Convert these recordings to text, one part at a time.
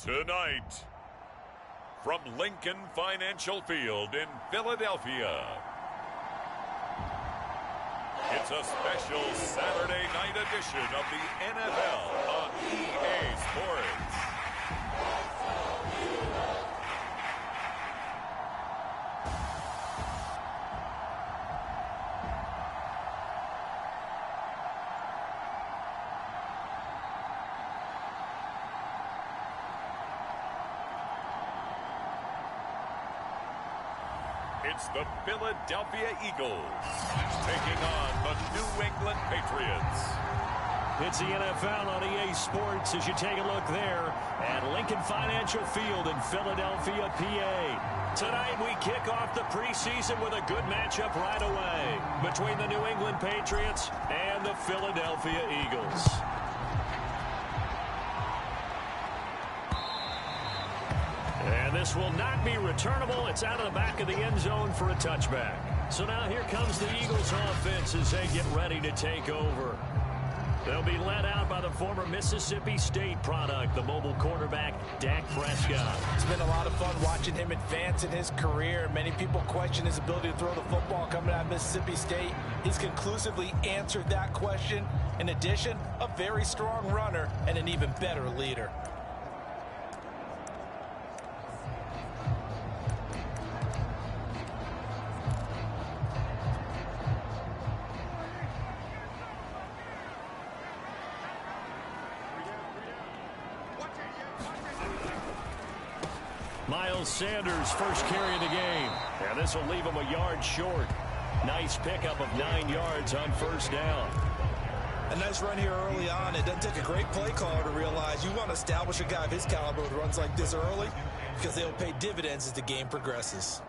Tonight, from Lincoln Financial Field in Philadelphia, it's a special Saturday night edition of the NFL on EA Sports. It's the Philadelphia Eagles taking on the New England Patriots. It's the NFL on EA Sports as you take a look there at Lincoln Financial Field in Philadelphia, PA. Tonight we kick off the preseason with a good matchup right away between the New England Patriots and the Philadelphia Eagles. And this will not be returnable. It's out of the back of the end zone for a touchback. So now here comes the Eagles offense as they get ready to take over. They'll be led out by the former Mississippi State product, the mobile quarterback, Dak Prescott. It's been a lot of fun watching him advance in his career. Many people question his ability to throw the football coming out of Mississippi State. He's conclusively answered that question. In addition, a very strong runner and an even better leader. Miles Sanders, first carry of the game. And this will leave him a yard short. Nice pickup of 9 yards on first down. A nice run here early on. It doesn't take a great play caller to realize you want to establish a guy of his caliber with runs like this early because they'll pay dividends as the game progresses.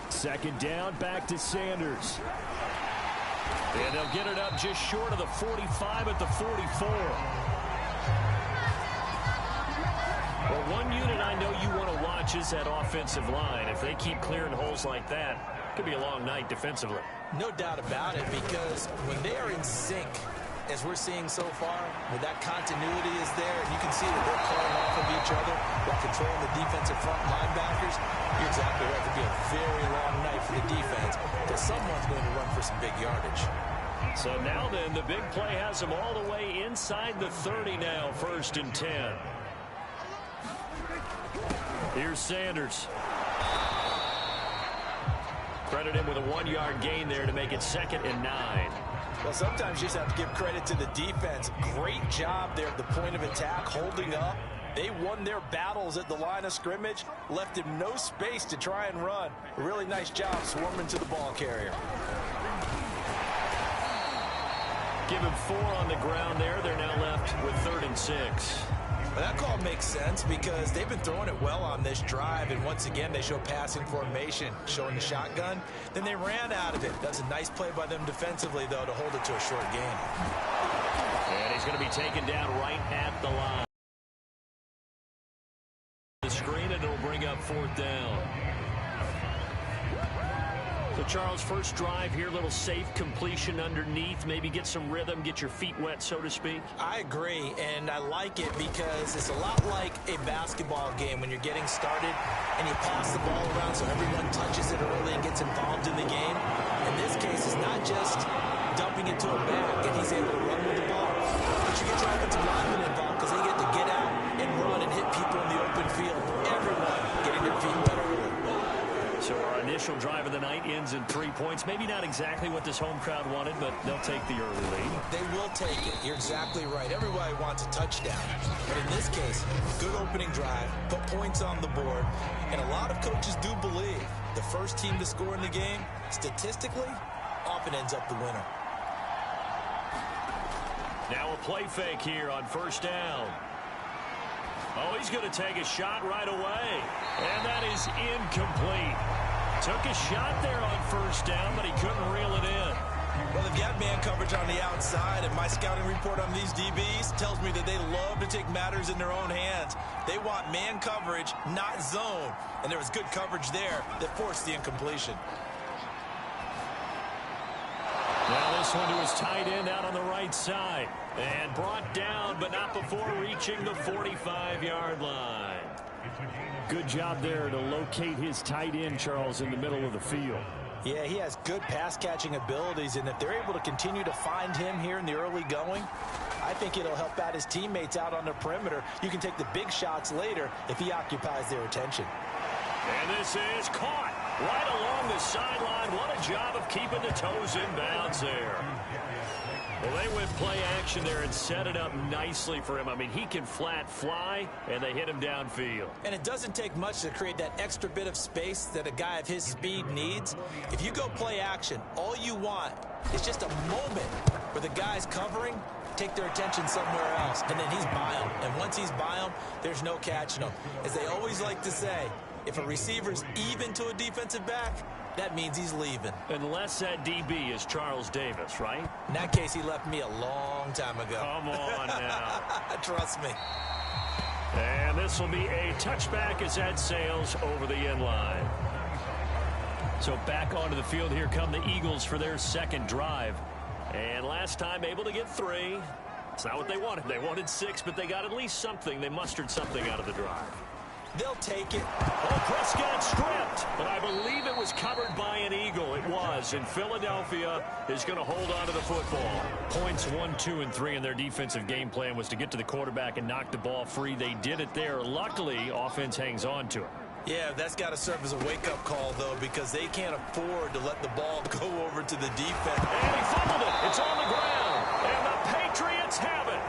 Second down, back to Sanders. And they'll get it up just short of the 45 at the 44. Well, one unit I know you want to watch is that offensive line. If they keep clearing holes like that, it could be a long night defensively. No doubt about it, because when they are in sync, as we're seeing so far, when that continuity is there, and you can see that they're playing off of each other while controlling the defensive front linebackers, you're exactly right. It could be a very long night for the defense, because someone's going to run for some big yardage. So now then, the big play has them all the way inside the 30 now, 1st and 10. Here's Sanders. Credit him with a 1-yard gain there to make it 2nd and 9. Well, sometimes you just have to give credit to the defense. Great job there at the point of attack, holding up. They won their battles at the line of scrimmage, left him no space to try and run. A really nice job swarming to the ball carrier. Give him 4 on the ground there. They're now left with 3rd and 6. Well, that call makes sense because they've been throwing it well on this drive, and once again they show passing formation, showing the shotgun. Then they ran out of it. That's a nice play by them defensively, though, to hold it to a short gain. And he's going to be taken down right at the line. The screen, and it'll bring up 4th down. So, Charles, first drive here, little safe completion underneath, maybe get some rhythm, get your feet wet, so to speak. I agree, and I like it because it's a lot like a basketball game when you're getting started and you pass the ball around so everyone touches it early and gets involved in the game. In this case, it's not just dumping it to a back and he's able to run with the ball, but you get your offensive linemen involved because they get to get out and run and hit people in the open field. Everyone getting their feet wet early. So our initial drive of the night ends in 3 points. Maybe not exactly what this home crowd wanted, but they'll take the early lead. They will take it. You're exactly right. Everybody wants a touchdown. But in this case, good opening drive, put points on the board, and a lot of coaches do believe the first team to score in the game, statistically, often ends up the winner. Now a play fake here on 1st down. Oh, he's going to take a shot right away. And that is incomplete. Took a shot there on 1st down, but he couldn't reel it in. Well, they've got man coverage on the outside, and my scouting report on these DBs tells me that they love to take matters in their own hands. They want man coverage, not zone. And there was good coverage there that forced the incompletion. Now this one to his tight end out on the right side. And brought down, but not before reaching the 45-yard line. Good job there to locate his tight end, Charles, in the middle of the field. Yeah, he has good pass-catching abilities, and if they're able to continue to find him here in the early going, I think it'll help out his teammates out on the perimeter. You can take the big shots later if he occupies their attention. And this is caught right along the sideline. What a job of keeping the toes in bounds there. Well, they went play action there and set it up nicely for him. I mean, he can flat fly, and they hit him downfield. And it doesn't take much to create that extra bit of space that a guy of his speed needs. If you go play action, all you want is just a moment where the guy's covering, take their attention somewhere else, and then he's by him. And once he's by him, there's no catching him. As they always like to say, if a receiver's even to a defensive back, that means he's leaving. Unless that DB is Charles Davis, right? In that case, he left me a long time ago. Come on now. Trust me. And this will be a touchback as that sails over the end line. So back onto the field, here come the Eagles for their second drive. And last time able to get 3. It's not what they wanted. They wanted 6, but they got at least something. They mustered something out of the drive. They'll take it. Oh, Prescott stripped, but I believe it was covered by an Eagle. It was, and Philadelphia is going to hold on to the football. Points 1, 2, and 3 in their defensive game plan was to get to the quarterback and knock the ball free. They did it there. Luckily, offense hangs on to it. Yeah, that's got to serve as a wake-up call, though, because they can't afford to let the ball go over to the defense. And he fumbled it. It's on the ground, and the Patriots have it.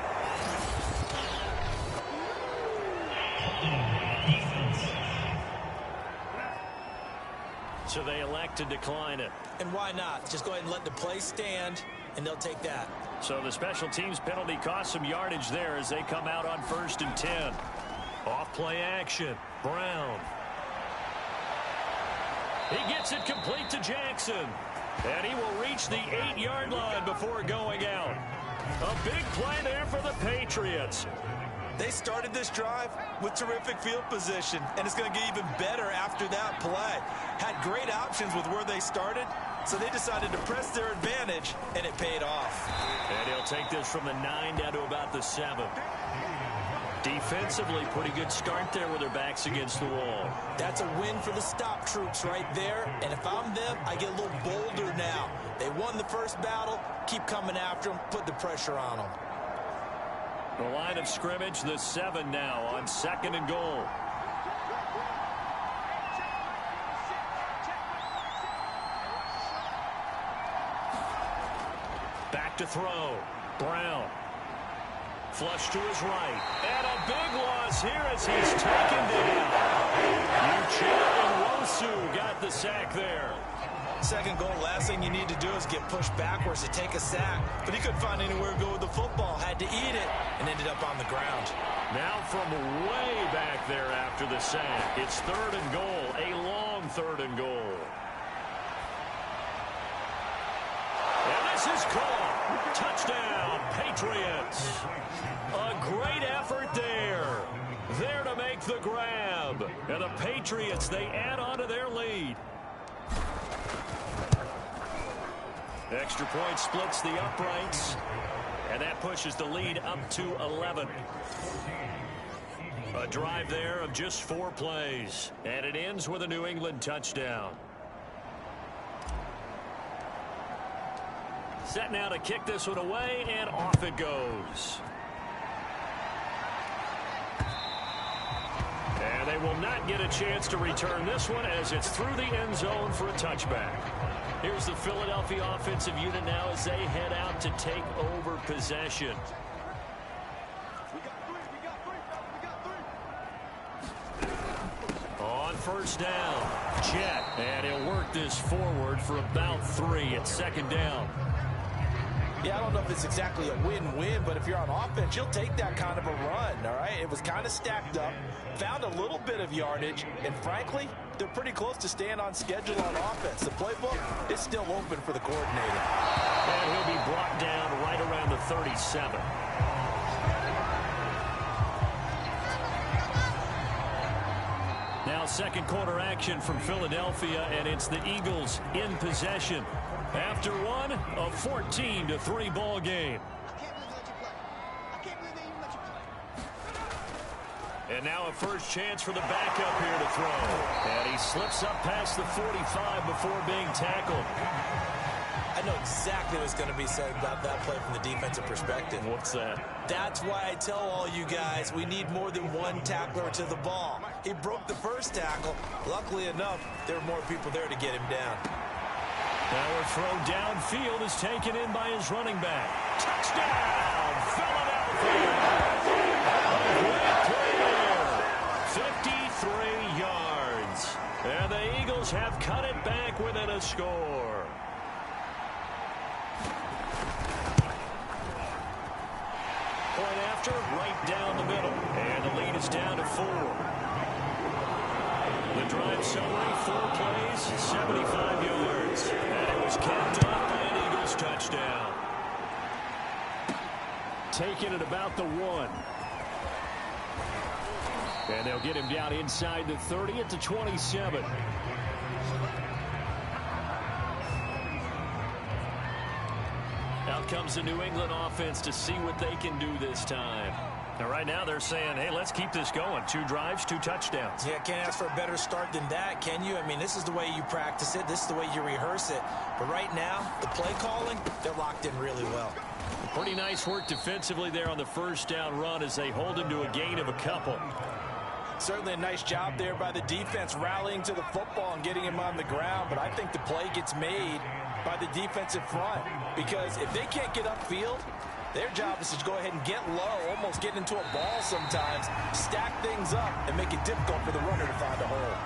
So they elect to decline it. And why not? Just go ahead and let the play stand, and they'll take that. So the special teams penalty cost some yardage there as they come out on 1st and 10. Off play action. Brown. He gets it complete to Jackson. And he will reach the 8-yard line before going out. A big play there for the Patriots. They started this drive with terrific field position, and it's going to get even better after that play. Had great options with where they started, so they decided to press their advantage, and it paid off. And he'll take this from the 9 down to about the 7. Defensively, pretty good start there with their backs against the wall. That's a win for the stop troops right there, and if I'm them, I get a little bolder now. They won the first battle, keep coming after them, put the pressure on them. The line of scrimmage, the 7 now on 2nd and goal. Back to throw. Brown. Flush to his right. And a big loss here as he's taken down. Uche got the sack there. Second goal, last thing you need to do is get pushed backwards to take a sack. But he couldn't find anywhere to go with the football. Had to eat it and ended up on the ground. Now from way back there after the sack. It's 3rd and goal. A long 3rd and goal. And this is caught. Touchdown, Patriots. A great effort there. There to make the grab. And the Patriots, they add on to their lead. Extra point splits the uprights, and that pushes the lead up to 11. A drive there of just 4 plays, and it ends with a New England touchdown. Set now to kick this one away, and off it goes. And they will not get a chance to return this one as it's through the end zone for a touchback. Here's the Philadelphia offensive unit now as they head out to take over possession. On 1st down, Jet, and he'll work this forward for about 3 at 2nd down. Yeah, I don't know if it's exactly a win-win, but if you're on offense, you'll take that kind of a run, all right? It was kind of stacked up, found a little bit of yardage, and frankly, they're pretty close to staying on schedule on offense. The playbook is still open for the coordinator. And he'll be brought down right around the 37. Now 2nd quarter action from Philadelphia, and it's the Eagles in possession. After one, a 14-3 ball game. And now a first chance for the backup here to throw. And he slips up past the 45 before being tackled. I know exactly what's going to be said about that play from the defensive perspective. What's that? That's why I tell all you guys we need more than one tackler to the ball. He broke the first tackle. Luckily enough, there were more people there to get him down. Now a throw downfield is taken in by his running back. Touchdown, Philadelphia! A great play there. 53 yards. And the Eagles have cut it back within a score. Point after, right down the middle. And the lead is down to 4. The drive summary, 4 plays, 75 yards. And it was capped off by an Eagles touchdown. Taken at about the 1. And they'll get him down inside the 30 at the 27. Out comes the New England offense to see what they can do this time. Now, right now, they're saying, hey, let's keep this going. 2 drives, 2 touchdowns. Yeah, can't ask for a better start than that, can you? I mean, this is the way you practice it. This is the way you rehearse it. But right now, the play calling, they're locked in really well. Pretty nice work defensively there on the first down run as they hold him to a gain of a couple. Certainly a nice job there by the defense rallying to the football and getting him on the ground. But I think the play gets made by the defensive front because if they can't get upfield, their job is to go ahead and get low, almost get into a ball sometimes, stack things up, and make it difficult for the runner to find a hole.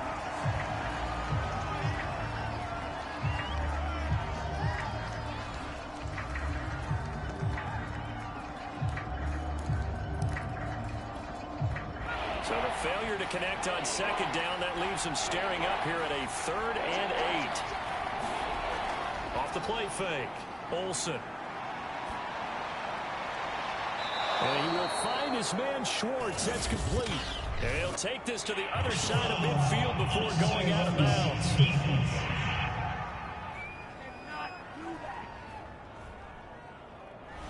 So the failure to connect on second down, that leaves him staring up here at a 3rd and 8. Off the play fake, Olsen. And he will find his man Schwartz. That's complete. And he'll take this to the other side of midfield before going out of bounds.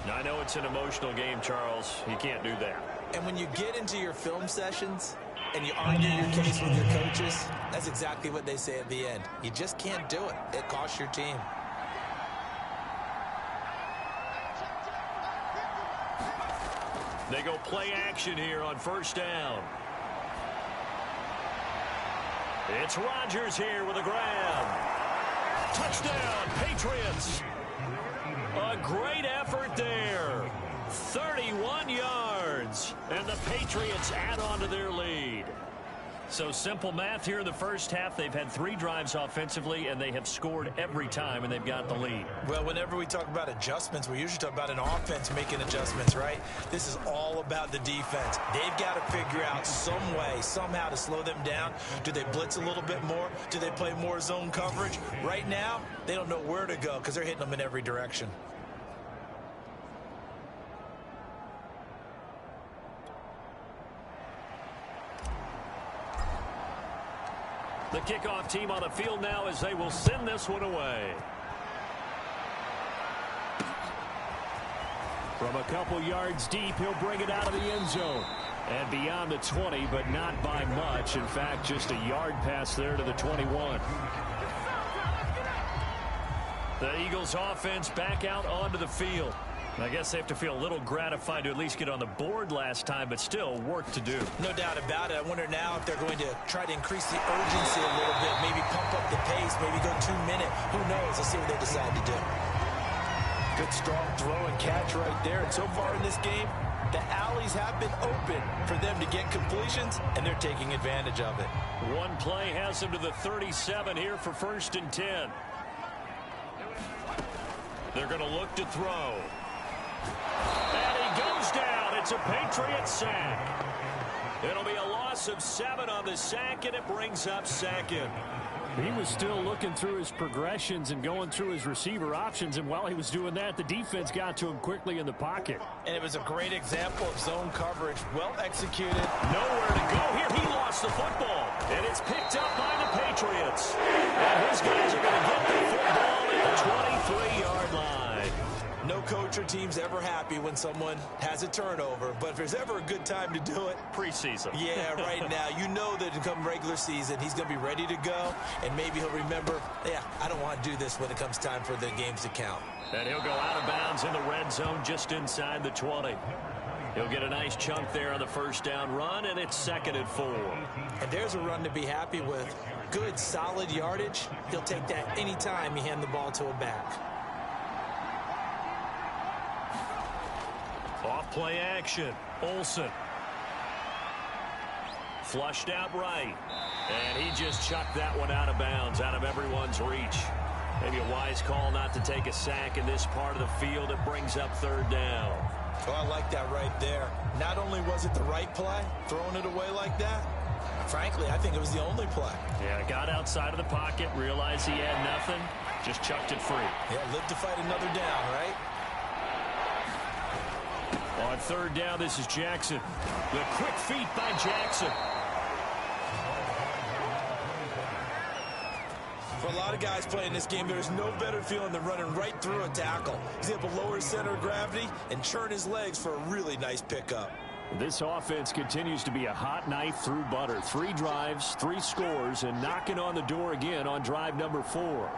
Now, I know it's an emotional game, Charles. You can't do that. And when you get into your film sessions and you argue your case with your coaches, that's exactly what they say at the end. You just can't do it. It costs your team. They go play action here on first down. It's Rodgers here with a grab. Touchdown, Patriots. A great effort there. 31 yards. And the Patriots add on to their lead. So simple math here in the first half. They've had 3 drives offensively, and they have scored every time, and they've got the lead. Well, whenever we talk about adjustments, we usually talk about an offense making adjustments, right? This is all about the defense. They've got to figure out some way, somehow to slow them down. Do they blitz a little bit more? Do they play more zone coverage? Right now, they don't know where to go because they're hitting them in every direction. The kickoff team on the field now as they will send this one away. From a couple yards deep, he'll bring it out of the end zone. And beyond the 20, but not by much. In fact, just a yard pass there to the 21. The Eagles offense back out onto the field. I guess they have to feel a little gratified to at least get on the board last time, but still work to do. No doubt about it. I wonder now if they're going to try to increase the urgency a little bit, maybe pump up the pace, maybe go 2-minute. Who knows? Let's see what they decide to do. Good strong throw and catch right there. And so far in this game, the alleys have been open for them to get completions, and they're taking advantage of it. One play has them to the 37 here for 1st and 10. They're going to look to throw. And he goes down. It's a Patriot sack. It'll be a loss of 7 on the sack, and it brings up 2nd. He was still looking through his progressions and going through his receiver options, and while he was doing that, the defense got to him quickly in the pocket. And it was a great example of zone coverage, well executed. Nowhere to go here. He lost the football, and it's picked up by the Patriots. And his guys are going to get the football at the never happy when someone has a turnover, but if there's ever a good time to do it, preseason. Yeah, right now. You know that come regular season, he's going to be ready to go, and maybe he'll remember, yeah, I don't want to do this when it comes time for the games to count. And he'll go out of bounds in the red zone just inside the 20. He'll get a nice chunk there on the first down run, and it's 2nd and 4. And there's a run to be happy with. Good, solid yardage. He'll take that anytime you hand the ball to a back. Off play action. Olsen. Flushed out right. And he just chucked that one out of bounds, out of everyone's reach. Maybe a wise call not to take a sack in this part of the field. It brings up 3rd down. Oh, I like that right there. Not only was it the right play, throwing it away like that, frankly, I think it was the only play. Yeah, got outside of the pocket, realized he had nothing, just chucked it free. Yeah, live to fight another down, right? On 3rd down, this is Jackson. The quick feet by Jackson. For a lot of guys playing this game, there's no better feeling than running right through a tackle. He's able to lower his center of gravity and churn his legs for a really nice pickup. This offense continues to be a hot knife through butter. 3 drives, 3 scores, and knocking on the door again on drive number 4.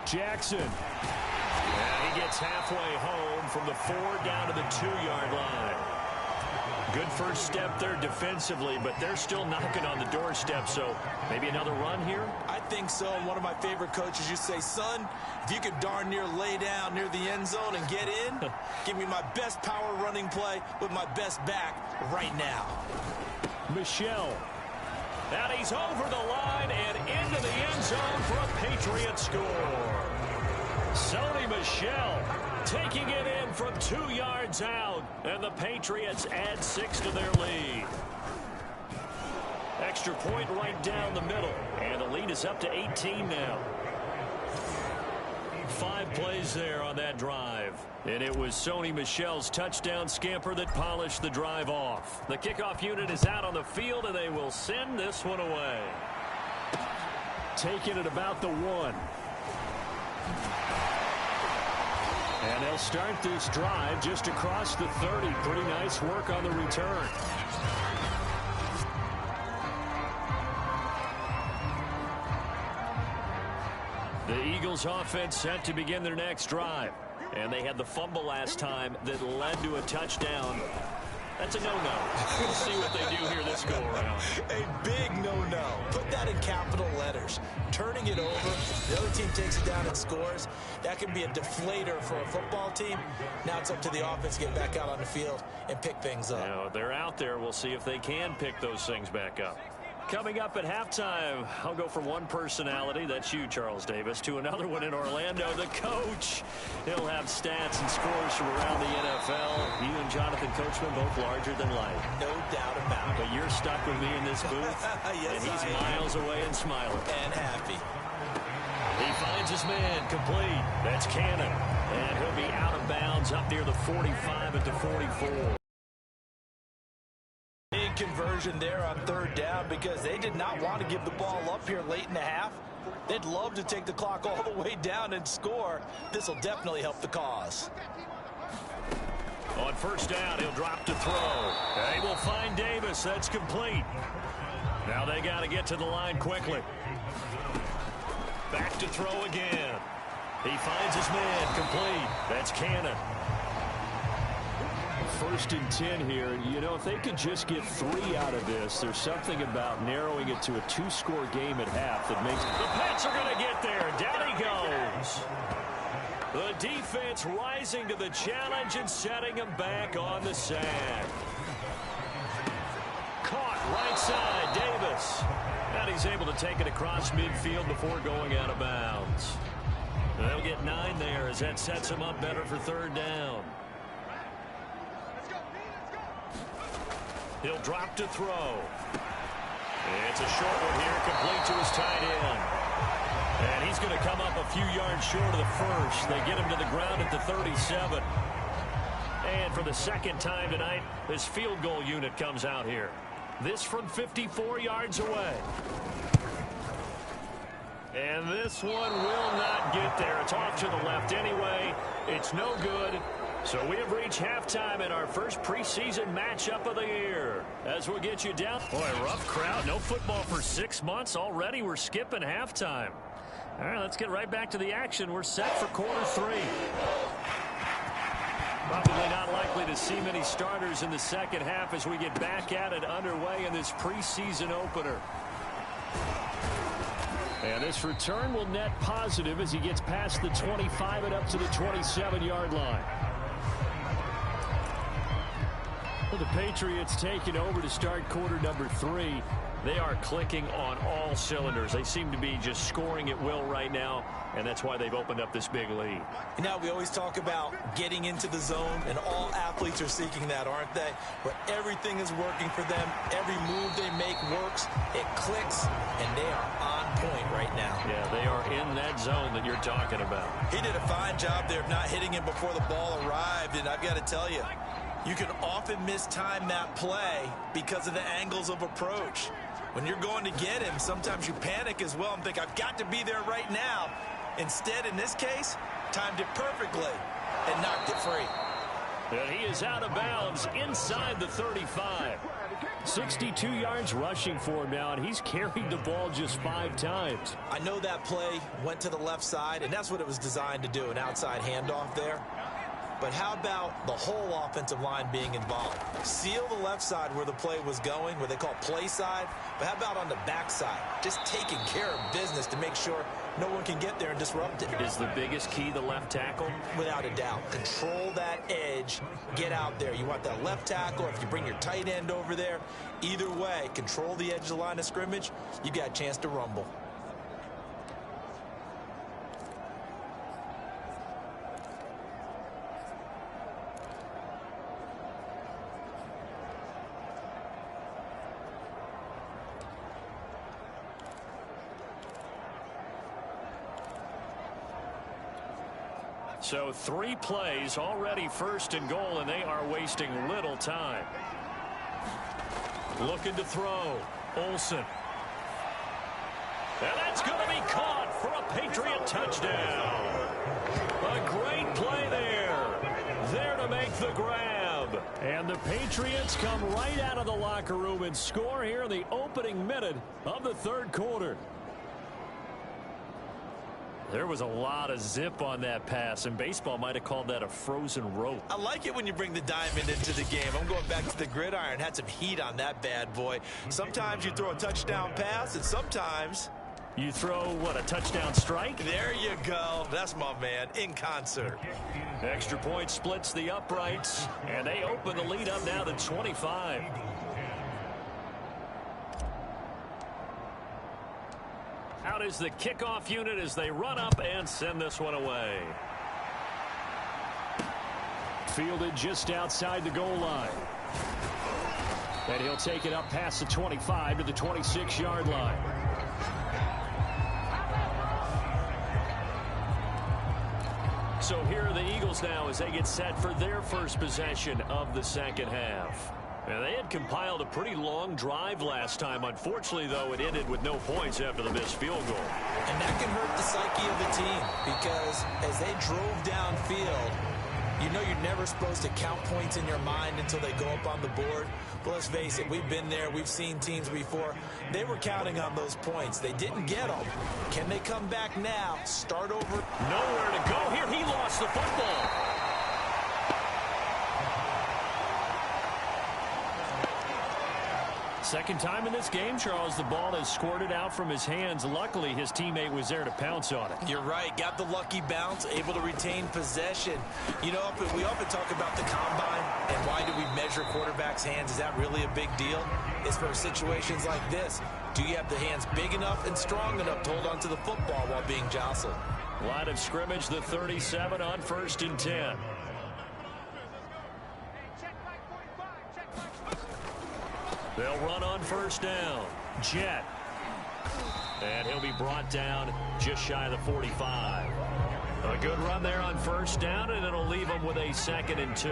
Jackson. And he gets halfway home from the 4 down to the 2-yard line. Good first step there defensively, but they're still knocking on the doorstep, so maybe another run here? I think so. And one of my favorite coaches used to say, son, if you could darn near lay down near the end zone and get in, give me my best power running play with my best back right now. Michelle. And he's over the line and into the end zone for a Patriot score. Sony Michel taking it in from 2 yards out, and the Patriots add 6 to their lead. Extra point right down the middle, and the lead is up to 18 now. 5 plays there on that drive, and it was Sony Michel's touchdown scamper that polished the drive off. The kickoff unit is out on the field, and they will send this one away. Taking it about the 1. And they'll start this drive just across the 30. Pretty nice work on the return. The Eagles offense set to begin their next drive. And they had the fumble last time that led to a touchdown. That's a no-no. We'll see what they do here this go-around. A big no-no. Put that in capital letters. Turning it over, the other team takes it down and scores. That can be a deflator for a football team. Now it's up to the offense to get back out on the field and pick things up. Now, they're out there. We'll see if they can pick those things back up. Coming up at halftime, I'll go from one personality, that's you, Charles Davis, to another one in Orlando, the coach. He'll have stats and scores from around the NFL. You and Jonathan Coachman both larger than life. No doubt about it. But you're stuck with me in this booth, yes, and he's miles away and smiling. And happy. He finds his man complete. That's Cannon. And he'll be out of bounds up near the 45 at the 44. Big conversion there on 3rd down because they did not want to give the ball up here late in the half. They'd love to take the clock all the way down and score. This will definitely help the cause. On 1st down, he'll drop to throw. They will find Davis. That's complete. Now they got to get to the line quickly. Back to throw again. He finds his man complete. That's Cannon. 1st and 10 here. You know, if they could just get 3 out of this, there's something about narrowing it to a 2-score game at half that makes... The Pats are going to get there. Down he goes. The defense rising to the challenge and setting him back on the sack. Caught right side, Davis. And he's able to take it across midfield before going out of bounds. They'll get 9 there as that sets him up better for 3rd down. He'll drop to throw. It's a short one here, complete to his tight end. And he's going to come up a few yards short of the 1st. They get him to the ground at the 37. And for the 2nd time tonight, this field goal unit comes out here. This from 54 yards away. And And this one will not get there. It's off to the left anyway. It's no good. So we have reached halftime in our first preseason matchup of the year. As we'll get you down. Boy, rough crowd. No football for 6 months. Already we're skipping halftime. All right, let's get right back to the action. We're set for quarter 3. Probably not likely to see many starters in the second half as we get back at it underway in this preseason opener. And this return will net positive as he gets past the 25 and up to the 27-yard line. Well, the Patriots taking over to start quarter number 3. They are clicking on all cylinders. They seem to be just scoring at will right now, and that's why they've opened up this big lead. You know, we always talk about getting into the zone, and all athletes are seeking that, aren't they? Where everything is working for them. Every move they make works. It clicks, and they are on point right now. Yeah, they are in that zone that you're talking about. He did a fine job there of not hitting him before the ball arrived, and I've got to tell you, you can often mistime that play because of the angles of approach. When you're going to get him, sometimes you panic as well and think, I've got to be there right now. Instead, in this case, timed it perfectly and knocked it free. And he is out of bounds inside the 35. 62 yards rushing for him now, and he's carried the ball just 5 times. I know that play went to the left side, and that's what it was designed to do, an outside handoff there. But how about the whole offensive line being involved? Seal the left side where the play was going, where they call play side. But how about on the back side? Just taking care of business to make sure no one can get there and disrupt it. Is the biggest key the left tackle? Without a doubt. Control that edge. Get out there. You want that left tackle. If you bring your tight end over there, either way, control the edge of the line of scrimmage. You got a chance to rumble. So 3 plays already first and goal, and they are wasting little time. Looking to throw. Olsen. And that's going to be caught for a Patriot touchdown. A great play there. There to make the grab. And the Patriots come right out of the locker room and score here in the opening minute of the third quarter. There was a lot of zip on that pass, and baseball might have called that a frozen rope. I like it when you bring the diamond into the game. I'm going back to the gridiron. Had some heat on that bad boy. Sometimes you throw a touchdown pass, and sometimes you throw, what, a touchdown strike? There you go. That's my man, in concert. Extra point splits the uprights, and they open the lead up now to 25. Out is the kickoff unit as they run up and send this one away. Fielded just outside the goal line. And he'll take it up past the 25 to the 26-yard line. So here are the Eagles now as they get set for their first possession of the second half. And they had compiled a pretty long drive last time. Unfortunately, though, it ended with no points after the missed field goal. And that can hurt the psyche of the team because as they drove downfield, you know you're never supposed to count points in your mind until they go up on the board. But let's face it, we've been there. We've seen teams before. They were counting on those points. They didn't get them. Can they come back now? Start over? Nowhere to go here. He lost the football. Second time in this game, Charles, the ball has squirted out from his hands. Luckily, his teammate was there to pounce on it. You're right. Got the lucky bounce, able to retain possession. You know, we often talk about the combine and why do we measure quarterbacks' hands? Is that really a big deal? It's for situations like this. Do you have the hands big enough and strong enough to hold on to the football while being jostled? Line of scrimmage, the 37 on 1st and 10. They'll run on first down. Jet. And he'll be brought down just shy of the 45. A good run there on first down, and it'll leave him with a 2nd and 2.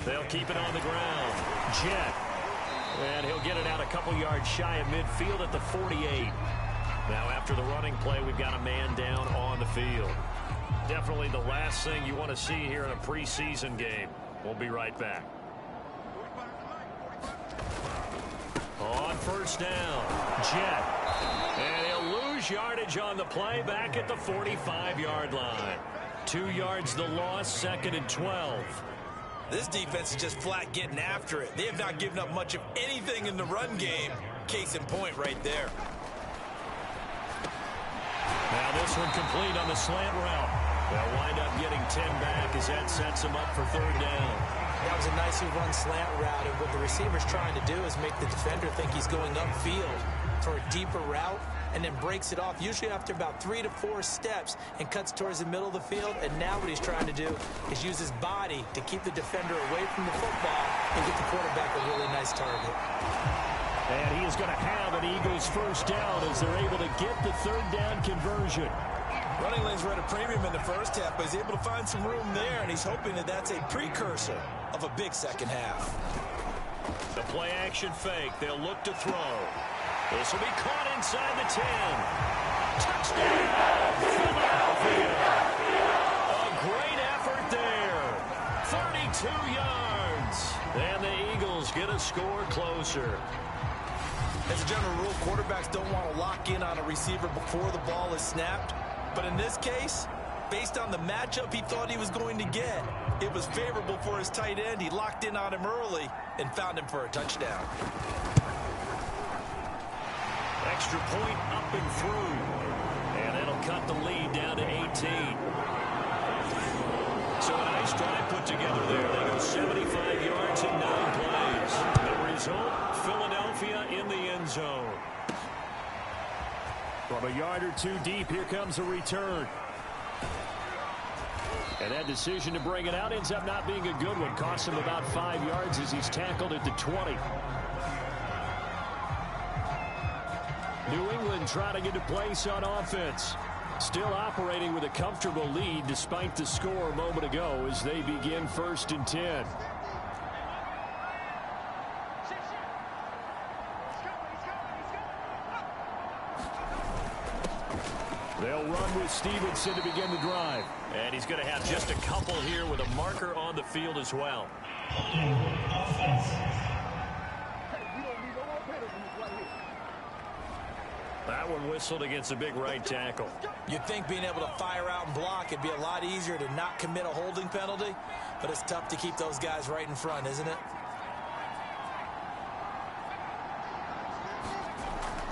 They'll keep it on the ground. Jet. And he'll get it out a couple yards shy of midfield at the 48. Now after the running play, we've got a man down on the field. Definitely the last thing you want to see here in a preseason game. We'll be right back. On first down, Jet. And he'll lose yardage on the play back at the 45-yard line. 2 yards the loss, 2nd and 12. This defense is just flat getting after it. They have not given up much of anything in the run game. Case in point right there. Now this one complete on the slant route. They'll wind up getting 10 back as that sets them up for 3rd down. That was a nicely run slant route, and what the receiver's trying to do is make the defender think he's going upfield for a deeper route, and then breaks it off, usually after about 3 to 4 steps, and cuts towards the middle of the field. And now what he's trying to do is use his body to keep the defender away from the football and get the quarterback a really nice target. And he is going to have an Eagles 1st down as they're able to get the 3rd down conversion. Running lanes were at a premium in the first half, but he's able to find some room there, and he's hoping that that's a precursor of a big second half. The play action fake. They'll look to throw. This will be caught inside the 10. Touchdown, Philadelphia. A great effort there. 32 yards. And the Eagles get a score closer. As a general rule, quarterbacks don't want to lock in on a receiver before the ball is snapped. But in this case, based on the matchup he thought he was going to get, it was favorable for his tight end. He locked in on him early and found him for a touchdown. Extra point up and through. And that'll cut the lead down to 18. So a nice drive put together there. They go 75 yards in 9 plays. The result, Philadelphia in the end zone. From a yard or 2 deep, here comes a return. And that decision to bring it out ends up not being a good one. Costs him about 5 yards as he's tackled at the 20. New England trying to get a place on offense. Still operating with a comfortable lead despite the score a moment ago as they begin 1st and 10. They'll run with Stevenson to begin the drive. And he's going to have just a couple here with a marker on the field as well. That one whistled against a big right tackle. You'd think being able to fire out and block, it'd be a lot easier to not commit a holding penalty, but it's tough to keep those guys right in front, isn't it?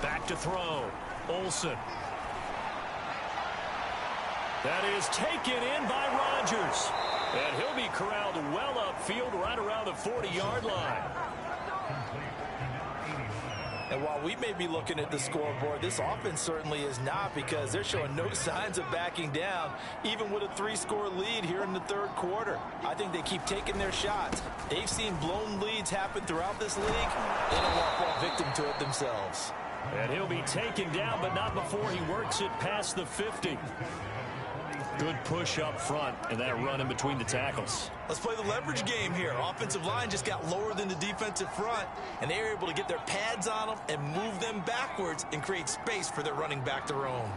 Back to throw. Olsen. That is taken in by Rodgers. And he'll be corralled well upfield right around the 40-yard line. And while we may be looking at the scoreboard, this offense certainly is not, because they're showing no signs of backing down, even with a 3-score lead here in the 3rd quarter. I think they keep taking their shots. They've seen blown leads happen throughout this league. They don't want to fall victim to it themselves. And he'll be taken down, but not before he works it past the 50. Good push up front, and that run in between the tackles. Let's play the leverage game here. Offensive line just got lower than the defensive front, and they were able to get their pads on them and move them backwards and create space for their running back to roam.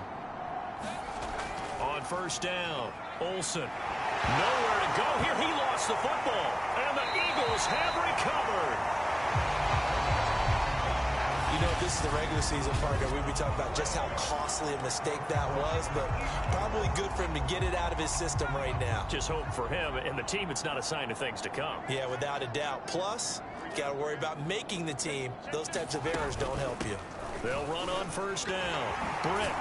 On first down, Olsen. Nowhere to go here. He lost the football, and the Eagles have recovered. You know, if this is the regular season, partner, we'd be talking about just how costly a mistake that was, but probably good for him to get it out of his system right now. Just hope for him and the team it's not a sign of things to come. Yeah, without a doubt. Plus, you got to worry about making the team. Those types of errors don't help you. They'll run on first down. Britt.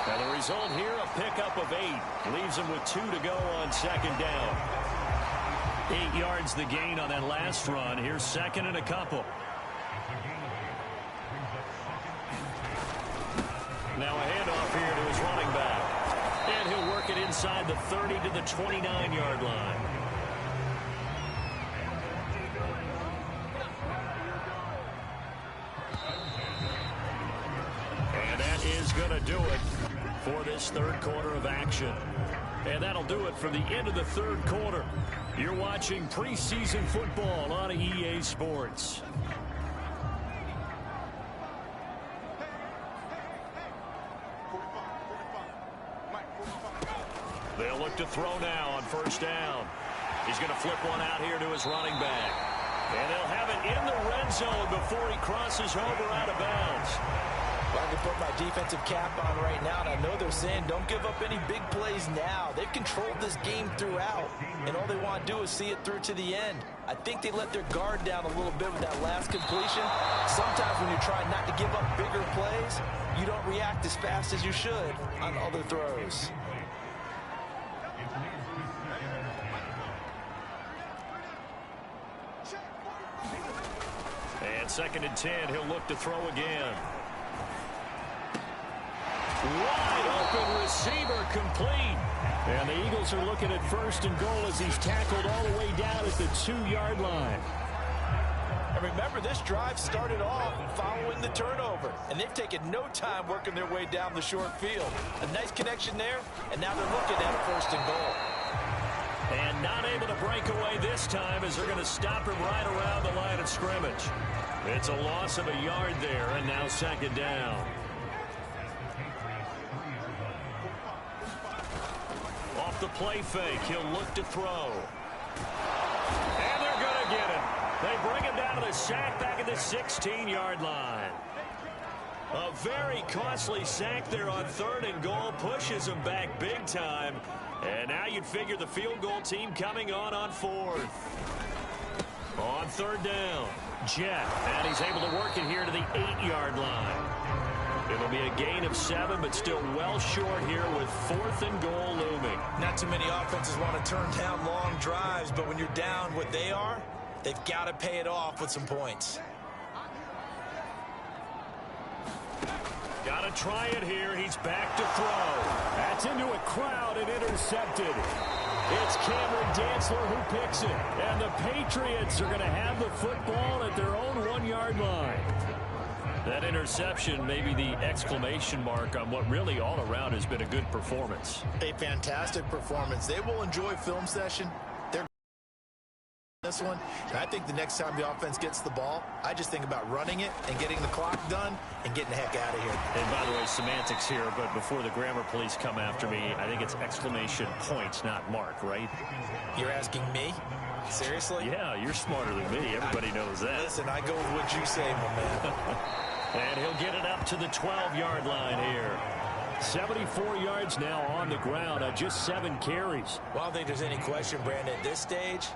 And the result here, a pickup of 8. Leaves them with 2 to go on 2nd down. 8 yards the gain on that last run. Here's 2nd and a couple. Now a handoff here to his running back. And he'll work it inside the 30 to the 29-yard line. And that is going to do it for this 3rd quarter of action. And that'll do it for the end of the 3rd quarter. You're watching preseason football on EA Sports. look to throw now on first down. He's going to flip one out here to his running back. And they'll have it in the red zone before he crosses over out of bounds. Well, I can put my defensive cap on right now, and I know they're saying don't give up any big plays now. They've controlled this game throughout, and all they want to do is see it through to the end. I think they let their guard down a little bit with that last completion. Sometimes when you're trying not to give up bigger plays, you don't react as fast as you should on other throws. And 2nd and 10, he'll look to throw again. Wide open receiver complete. And the Eagles are looking at 1st and goal as he's tackled all the way down at the 2-yard line. And remember, this drive started off following the turnover, and they've taken no time working their way down the short field. A nice connection there, and now they're looking at a 1st and goal. And not able to break away this time as they're going to stop him right around the line of scrimmage. It's a loss of a yard there, and now 2nd down. Off the play fake, he'll look to throw. And they're going to get him. They bring him down to the sack back at the 16-yard line. A very costly sack there on 3rd and goal, pushes him back big time. And now you'd figure the field goal team coming on 4th. On 3rd down, Jet, and he's able to work it here to the 8-yard line. It'll be a gain of 7, but still well short here with 4th and goal looming. Not too many offenses want to turn down long drives, but when you're down what they are, they've got to pay it off with some points. Got to try it here. He's back to throw. That's into a crowd and intercepted. It's Cameron Dantzler who picks it. And the Patriots are going to have the football at their own 1-yard line. That interception may be the exclamation mark on what really all around has been a good performance. A fantastic performance. They will enjoy film session. They're this one. And I think the next time the offense gets the ball, I just think about running it and getting the clock done and getting the heck out of here. And by the way, semantics here, but before the grammar police come after me, I think it's exclamation points, not mark, right? You're asking me? Seriously? Yeah, you're smarter than me. Everybody knows that. Listen, I go with what you say, my man. And he'll get it up to the 12-yard line here. 74 yards now on the ground on just 7 carries. Well, I don't think there's any question, Brandon, at this stage,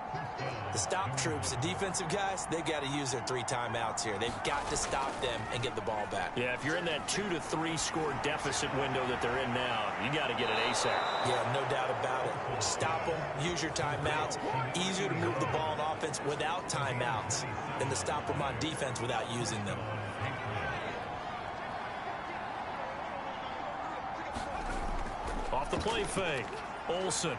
the stop troops, the defensive guys, they've got to use their 3 timeouts here. They've got to stop them and get the ball back. Yeah, if you're in that 2 to 3 score deficit window that they're in now, you got to get it ASAP. Yeah, no doubt about it. Stop them, use your timeouts. Easier to move the ball on offense without timeouts than to stop them on defense without using them. Off the play fake, Olsen.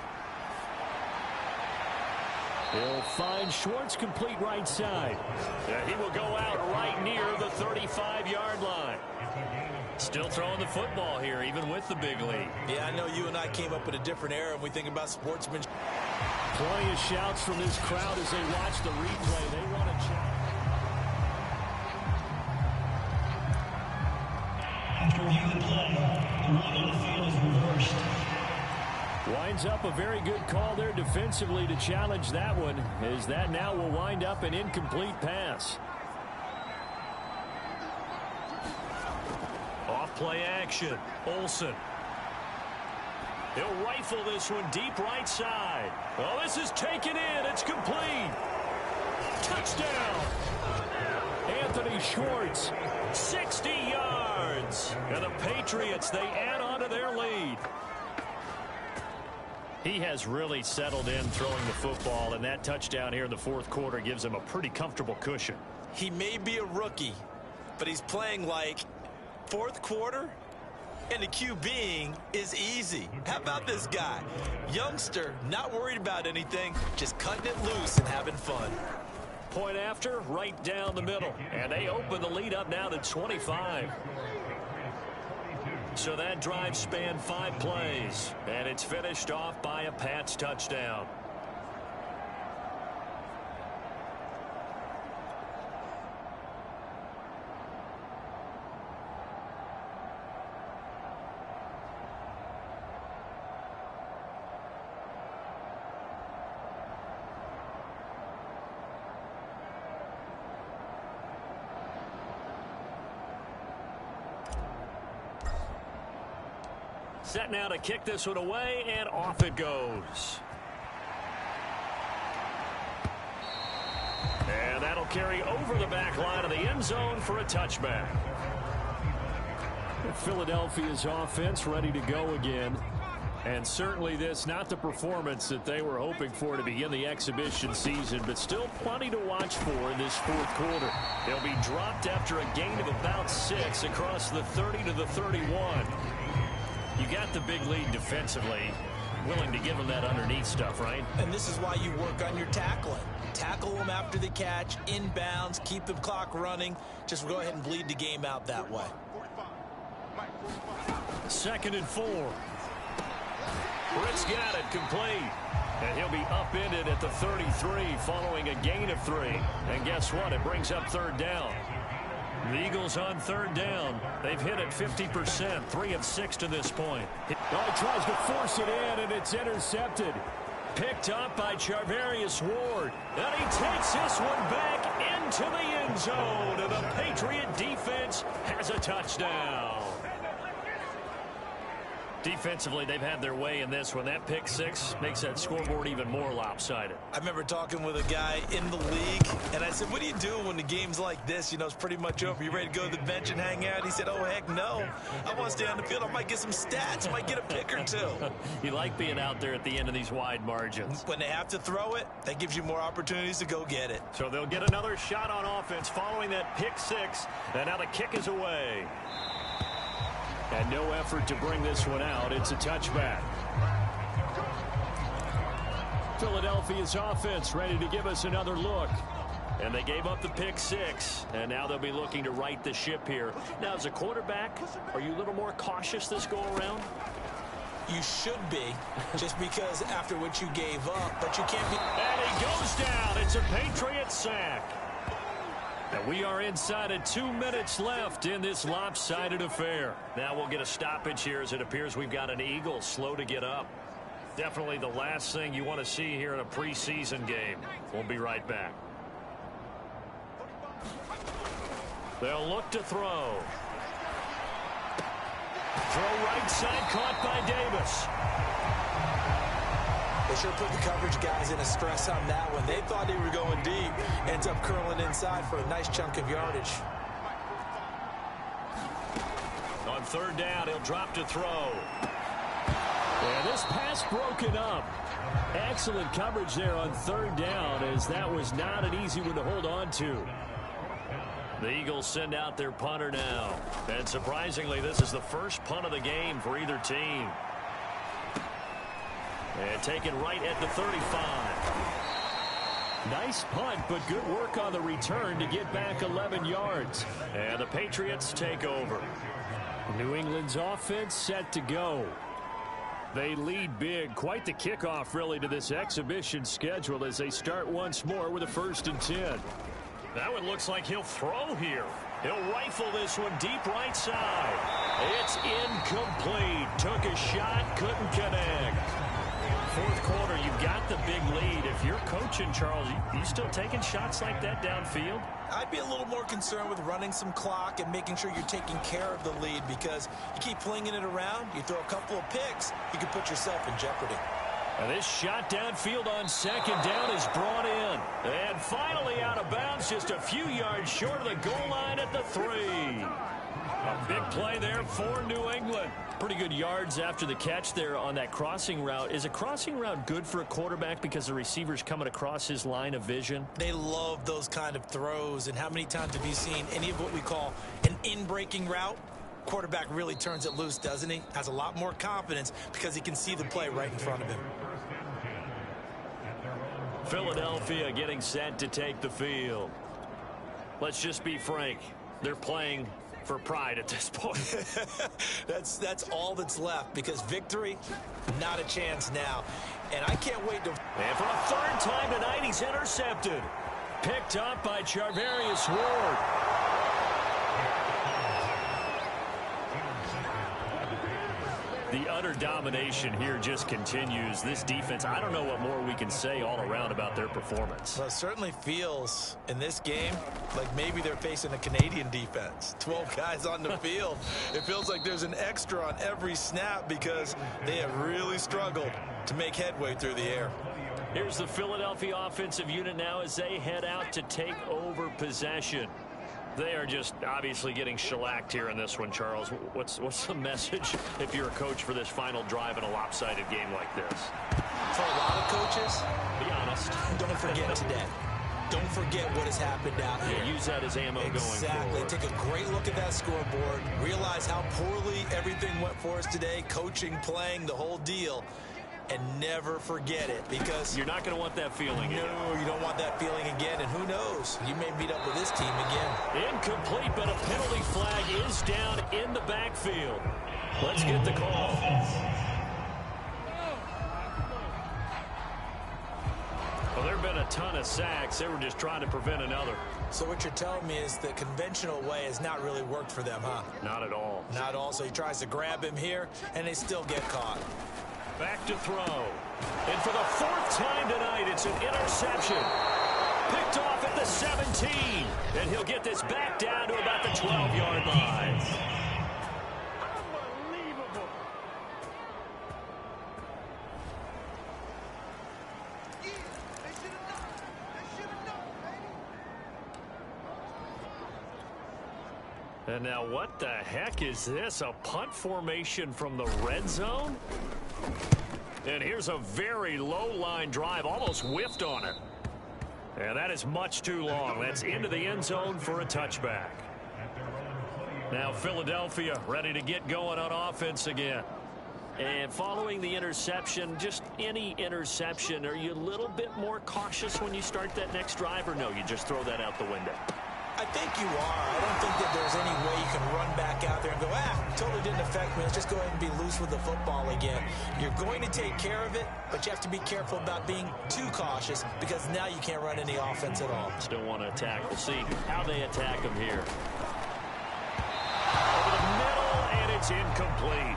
He'll find Schwartz complete right side. Yeah, he will go out right near the 35-yard line. Still throwing the football here, even with the big lead. Yeah, I know you and I came up in a different era when we think about sportsmanship. Plenty of shouts from this crowd as they watch the replay. They want to check. After reviewing the play, the rule on the field is reversed. Winds up a very good call there defensively to challenge that one, as that now will wind up an incomplete pass. Off play action, Olsen. He'll rifle this one deep right side. Oh, this is taken in. It's complete. Touchdown. Anthony Schwartz, 60 yards. And the Patriots, they add on to their lead. He has really settled in throwing the football, and that touchdown here in the 4th quarter gives him a pretty comfortable cushion. He may be a rookie, but he's playing like 4th quarter, and the QBing is easy. How about this guy? Youngster, not worried about anything, just cutting it loose and having fun. Point after, right down the middle, and they open the lead up now to 25. So that drive spanned 5 plays, and it's finished off by a Pats touchdown. Set now to kick this one away, and off it goes. And that'll carry over the back line of the end zone for a touchback. Philadelphia's offense ready to go again. And certainly this, not the performance that they were hoping for to begin the exhibition season, but still plenty to watch for in this fourth quarter. They'll be dropped after a gain of about 6 across the 30 to the 31. You got the big lead defensively. Willing to give them that underneath stuff, right? And this is why you work on your tackling. Tackle them after the catch, inbounds, keep the clock running. Just go ahead and bleed the game out that way. 2nd and 4. Britt's got it complete. And he'll be upended at the 33 following a gain of 3. And guess what? It brings up 3rd down. The Eagles on 3rd down. They've hit it 50%, 3 of 6 to this point. Oh, tries to force it in, and it's intercepted. Picked up by Charvarius Ward. And he takes this one back into the end zone. And the Patriot defense has a touchdown. Defensively, they've had their way in this one. That pick 6 makes that scoreboard even more lopsided. I remember talking with a guy in the league, and I said, what do you do when the game's like this? You know, it's pretty much over. You ready to go to the bench and hang out? He said, oh, heck no. I want to stay on the field. I might get some stats. I might get a pick or 2. You like being out there at the end of these wide margins. When they have to throw it, that gives you more opportunities to go get it. So they'll get another shot on offense following that pick 6, and now the kick is away. And no effort to bring this one out. It's a touchback. Philadelphia's offense ready to give us another look. And they gave up the pick 6, and now they'll be looking to right the ship here. Now, as a quarterback, are you a little more cautious this go-around? You should be, just because after what you gave up, but you can't be. And he goes down. It's a Patriot sack. And we are inside of 2 minutes left in this lopsided affair. Now we'll get a stoppage here as it appears we've got an Eagle slow to get up. Definitely the last thing you want to see here in a preseason game. We'll be right back. They'll look to throw. Throw right side, caught by Davis. They sure put the coverage guys in a stress on that one. They thought they were going deep. Ends up curling inside for a nice chunk of yardage. On 3rd down, he'll drop to throw. And this pass broken up. Excellent coverage there on 3rd down, as that was not an easy one to hold on to. The Eagles send out their punter now. And surprisingly, this is the first punt of the game for either team. And taken right at the 35. Nice punt, but good work on the return to get back 11 yards. And the Patriots take over. New England's offense set to go. They lead big. Quite the kickoff, really, to this exhibition schedule as they start once more with a 1st and 10. That one looks like he'll throw here. He'll rifle this one deep right side. It's incomplete. Took a shot, couldn't connect. 4th quarter, you've got the big lead. If you're coaching, Charles, you still taking shots like that downfield? I'd be a little more concerned with running some clock and making sure you're taking care of the lead, because you keep flinging it around, you throw a couple of picks, you can put yourself in jeopardy. And this shot downfield on 2nd down is brought in. And finally out of bounds, just a few yards short of the goal line at the 3. A big play there for New England. Pretty good yards after the catch there on that crossing route. Is a crossing route good for a quarterback because the receiver's coming across his line of vision? They love those kind of throws. And how many times have you seen any of what we call an in-breaking route? Quarterback really turns it loose, doesn't he? Has a lot more confidence because he can see the play right in front of him. Philadelphia getting set to take the field. Let's just be frank. They're playing for pride at this point. That's all that's left, because victory, not a chance now. And I can't wait to... And for a 3rd time tonight, he's intercepted. Picked up by Charvarius Ward. The utter domination here just continues. This defense, I don't know what more we can say all around about their performance. Well, it certainly feels in this game like maybe they're facing a Canadian defense. 12 guys on the field. It feels like there's an extra on every snap because they have really struggled to make headway through the air. Here's the Philadelphia offensive unit now as they head out to take over possession. They are just obviously getting shellacked here in this one, Charles. What's the message if you're a coach for this final drive in a lopsided game like this? For a lot of coaches, be honest, don't forget today. Don't forget what has happened out here. Use that as ammo going forward. Exactly. Take a great look at that scoreboard. Realize how poorly everything went for us today. Coaching, playing, the whole deal. And never forget it, because you're not going to want that feeling again. No, you don't want that feeling again. And who knows? You may meet up with this team again. Incomplete, but a penalty flag is down in the backfield. Let's get the call. Well, there have been a ton of sacks. They were just trying to prevent another. So what you're telling me is the conventional way has not really worked for them, huh? Not at all. Not at all. So he tries to grab him here, and they still get caught. Back to throw. And for the fourth time tonight, it's an interception. Picked off at the 17. And he'll get this back down to about the 12-yard line. Unbelievable. And now what the heck is this? A punt formation from the red zone? And here's a very low line drive, almost whiffed on it. And that is much too long. That's into the end zone for a touchback. Now Philadelphia ready to get going on offense again. And following the interception, just any interception, are you a little bit more cautious when you start that next drive, or no, you just throw that out the window? I think you are. I don't think that there's any way you can run back out there and go, totally didn't affect me. Let's just go ahead and be loose with the football again. You're going to take care of it, but you have to be careful about being too cautious, because now you can't run any offense at all. Still want to attack. We'll see how they attack them here. Over the middle, and it's incomplete.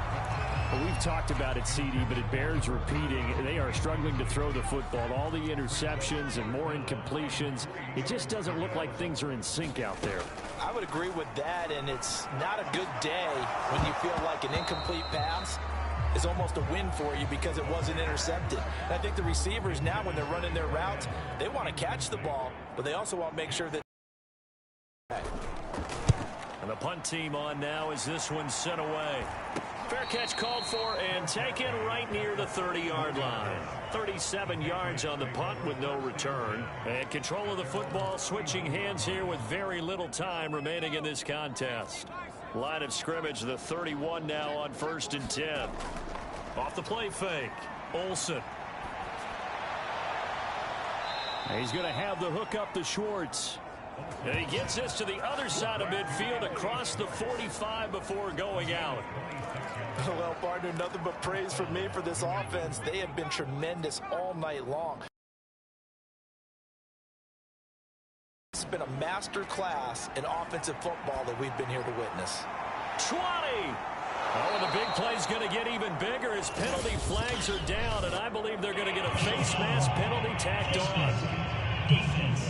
Well, we've talked about it, CD, but it bears repeating. They are struggling to throw the football. All the interceptions and more incompletions. It just doesn't look like things are in sync out there. I would agree with that, and it's not a good day when you feel like an incomplete pass is almost a win for you because it wasn't intercepted. And I think the receivers now, when they're running their routes, they want to catch the ball, but they also want to make sure that. And the punt team on now as this one's sent away. Fair catch called for and taken right near the 30-yard line. 37 yards on the punt with no return. And control of the football switching hands here with very little time remaining in this contest. Line of scrimmage, the 31 now on 1st and 10. Off the play fake, Olsen. He's going to have the hook up to Schwartz. And he gets this to the other side of midfield across the 45 before going out. Well, partner, nothing but praise from me for this offense. They have been tremendous all night long. It's been a master class in offensive football that we've been here to witness. 20! Oh, and the big play's going to get even bigger as penalty flags are down, and I believe they're going to get a face mask penalty tacked on. Defense.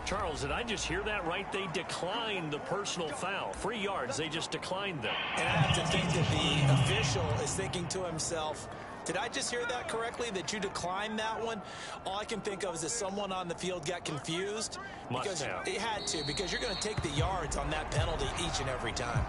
Charles, did I just hear that right? They declined the personal foul. 3 yards, they just declined them. And I have to think that the official is thinking to himself, did I just hear that correctly, that you declined that one? All I can think of is that someone on the field got confused. Must have. It had to, because you're going to take the yards on that penalty each and every time.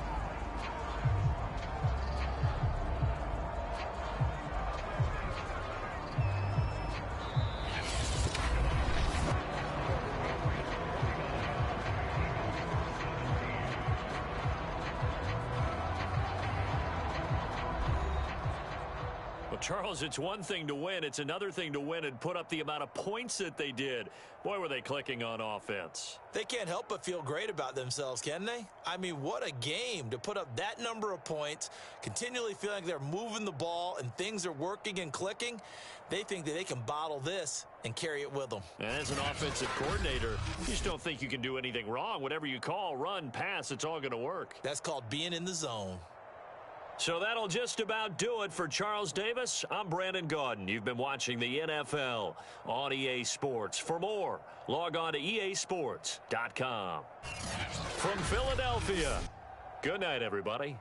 Charles, it's one thing to win. It's another thing to win and put up the amount of points that they did. Boy, were they clicking on offense. They can't help but feel great about themselves, can they? I mean, what a game to put up that number of points, continually feeling like they're moving the ball and things are working and clicking. They think that they can bottle this and carry it with them. As an offensive coordinator, you just don't think you can do anything wrong. Whatever you call, run, pass, it's all going to work. That's called being in the zone. So that'll just about do it for Charles Davis. I'm Brandon Gaudin. You've been watching the NFL on EA Sports. For more, log on to easports.com. From Philadelphia, good night, everybody.